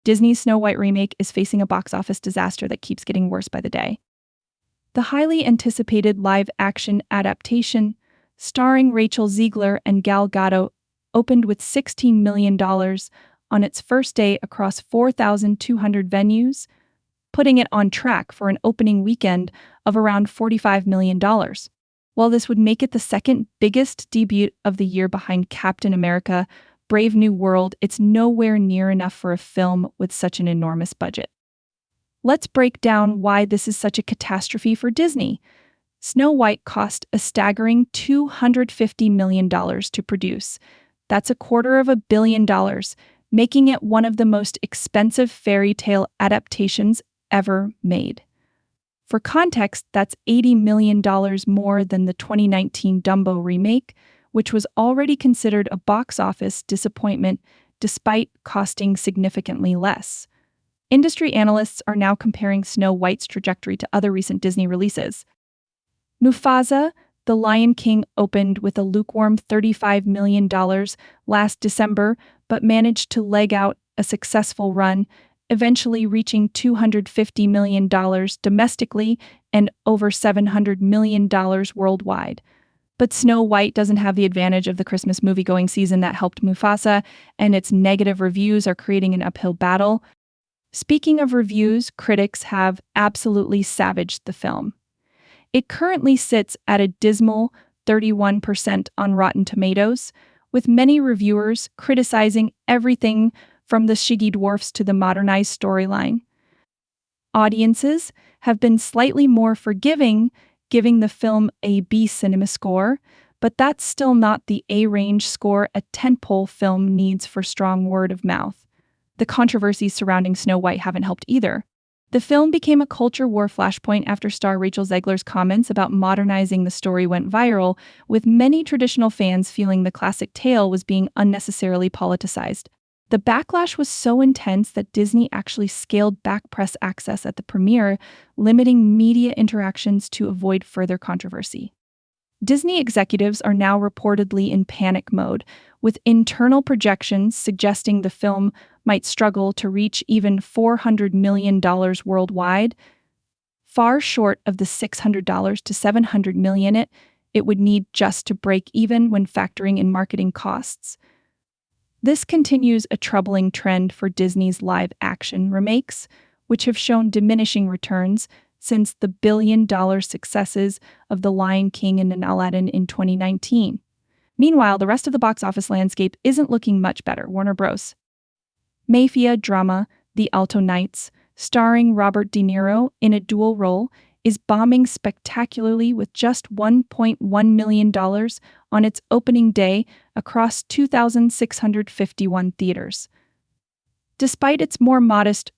Disney's Snow White remake is facing a box office disaster that keeps getting worse by the day. The highly anticipated live-action adaptation, starring Rachel Zegler and Gal Gadot, opened with $16 million on its first day across 4,200 venues, putting it on track for an opening weekend of around $45 million. While this would make it the second biggest debut of the year behind Captain America: Brave New World, it's nowhere near enough for a film with such an enormous budget. Let's break down why this is such a catastrophe for Disney. Snow White cost a staggering $250 million to produce. That's $250 million, making it one of the most expensive fairy tale adaptations ever made. For context, that's $80 million more than the 2019 Dumbo remake, which was already considered a box office disappointment despite costing significantly less. Industry analysts are now comparing Snow White's trajectory to other recent Disney releases. Mufasa: The Lion King opened with a lukewarm $35 million last December, but managed to leg out a successful run, eventually reaching $250 million domestically and over $700 million worldwide. But Snow White doesn't have the advantage of the Christmas movie-going season that helped Mufasa, and its negative reviews are creating an uphill battle. Speaking of reviews, critics have absolutely savaged the film. It currently sits at a dismal 31% on Rotten Tomatoes, with many reviewers criticizing everything from the Shiggy dwarfs to the modernized storyline. Audiences have been slightly more forgiving, giving the film a B cinema score, but that's still not the A-range score a tentpole film needs for strong word of mouth. The controversies surrounding Snow White haven't helped either. The film became a culture war flashpoint after star Rachel Zegler's comments about modernizing the story went viral, with many traditional fans feeling the classic tale was being unnecessarily politicized. The backlash was so intense that Disney actually scaled back press access at the premiere, limiting media interactions to avoid further controversy. Disney executives are now reportedly in panic mode, with internal projections suggesting the film might struggle to reach even $400 million worldwide, far short of the $600 to $700 million it would need just to break even when factoring in marketing costs. This continues a troubling trend for Disney's live-action remakes, which have shown diminishing returns since the billion-dollar successes of The Lion King and Aladdin in 2019. Meanwhile, the rest of the box office landscape isn't looking much better. Warner Bros. Mafia drama The Alto Knights, starring Robert De Niro in a dual role, is bombing spectacularly with just $1.1 million on its opening day across 2,651 theaters. Despite its more modest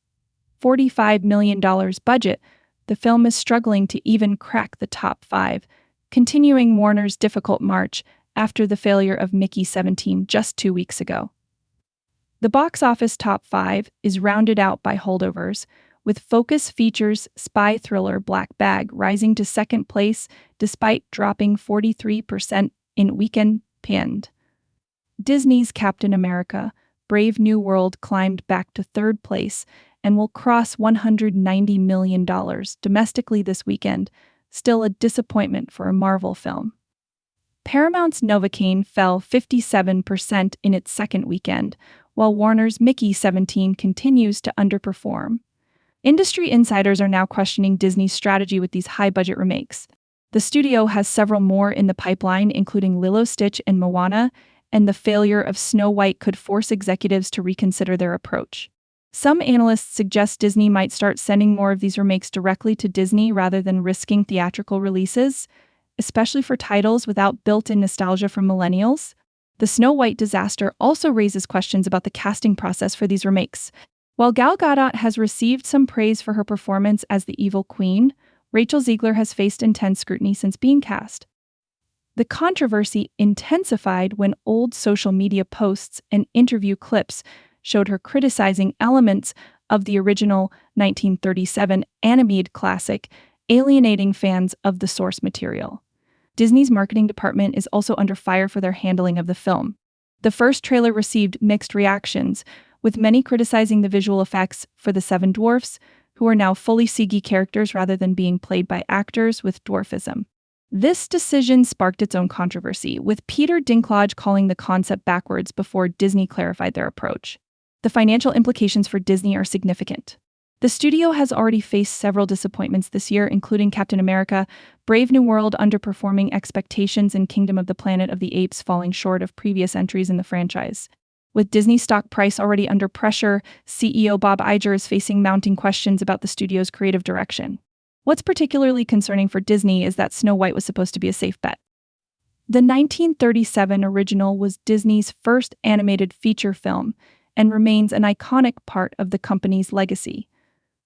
$45 million budget, the film is struggling to even crack the top 5, continuing Warner's difficult march after the failure of Mickey 17 just 2 weeks ago. The box office top 5 is rounded out by holdovers, with Focus Features' spy thriller Black Bag rising to second place despite dropping 43% in weekend pinned. Disney's Captain America: Brave New World climbed back to third place and will cross $190 million domestically this weekend, still a disappointment for a Marvel film. Paramount's Novocaine fell 57% in its second weekend, while Warner's Mickey 17 continues to underperform. Industry insiders are now questioning Disney's strategy with these high-budget remakes. The studio has several more in the pipeline, including Lilo Stitch and Moana, and the failure of Snow White could force executives to reconsider their approach. Some analysts suggest Disney might start sending more of these remakes directly to Disney rather than risking theatrical releases, especially for titles without built-in nostalgia from millennials. The Snow White disaster also raises questions about the casting process for these remakes. While Gal Gadot has received some praise for her performance as the evil queen, Rachel Zegler has faced intense scrutiny since being cast. The controversy intensified when old social media posts and interview clips showed her criticizing elements of the original 1937 animated classic, alienating fans of the source material. Disney's marketing department is also under fire for their handling of the film. The first trailer received mixed reactions, with many criticizing the visual effects for the Seven Dwarfs, who are now fully CG characters rather than being played by actors with dwarfism. This decision sparked its own controversy, with Peter Dinklage calling the concept backwards before Disney clarified their approach. The financial implications for Disney are significant. The studio has already faced several disappointments this year, including Captain America, Brave New World underperforming expectations, and Kingdom of the Planet of the Apes falling short of previous entries in the franchise. With Disney's stock price already under pressure, CEO Bob Iger is facing mounting questions about the studio's creative direction. What's particularly concerning for Disney is that Snow White was supposed to be a safe bet. The 1937 original was Disney's first animated feature film and remains an iconic part of the company's legacy.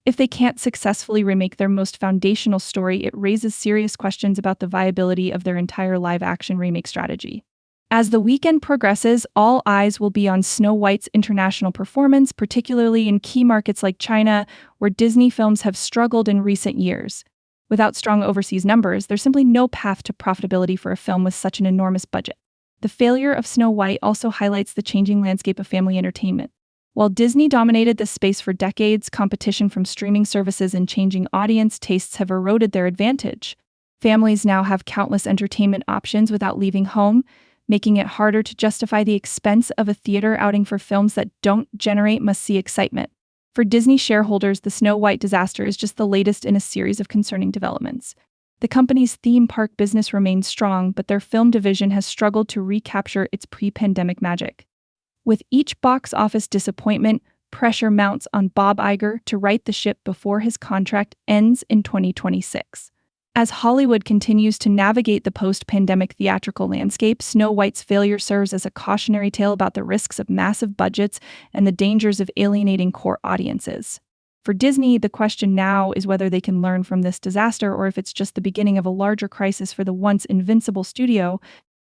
If they can't successfully remake their most foundational story, it raises serious questions about the viability of their entire live-action remake strategy. As the weekend progresses, all eyes will be on Snow White's international performance, particularly in key markets like China, where Disney films have struggled in recent years. Without strong overseas numbers, there's simply no path to profitability for a film with such an enormous budget. The failure of Snow White also highlights the changing landscape of family entertainment. While Disney dominated this space for decades, competition from streaming services and changing audience tastes have eroded their advantage. Families now have countless entertainment options without leaving home, making it harder to justify the expense of a theater outing for films that don't generate must-see excitement. For Disney shareholders, the Snow White disaster is just the latest in a series of concerning developments. The company's theme park business remains strong, but their film division has struggled to recapture its pre-pandemic magic. With each box office disappointment, pressure mounts on Bob Iger to right the ship before his contract ends in 2026. As Hollywood continues to navigate the post-pandemic theatrical landscape, Snow White's failure serves as a cautionary tale about the risks of massive budgets and the dangers of alienating core audiences. For Disney, the question now is whether they can learn from this disaster or if it's just the beginning of a larger crisis for the once invincible studio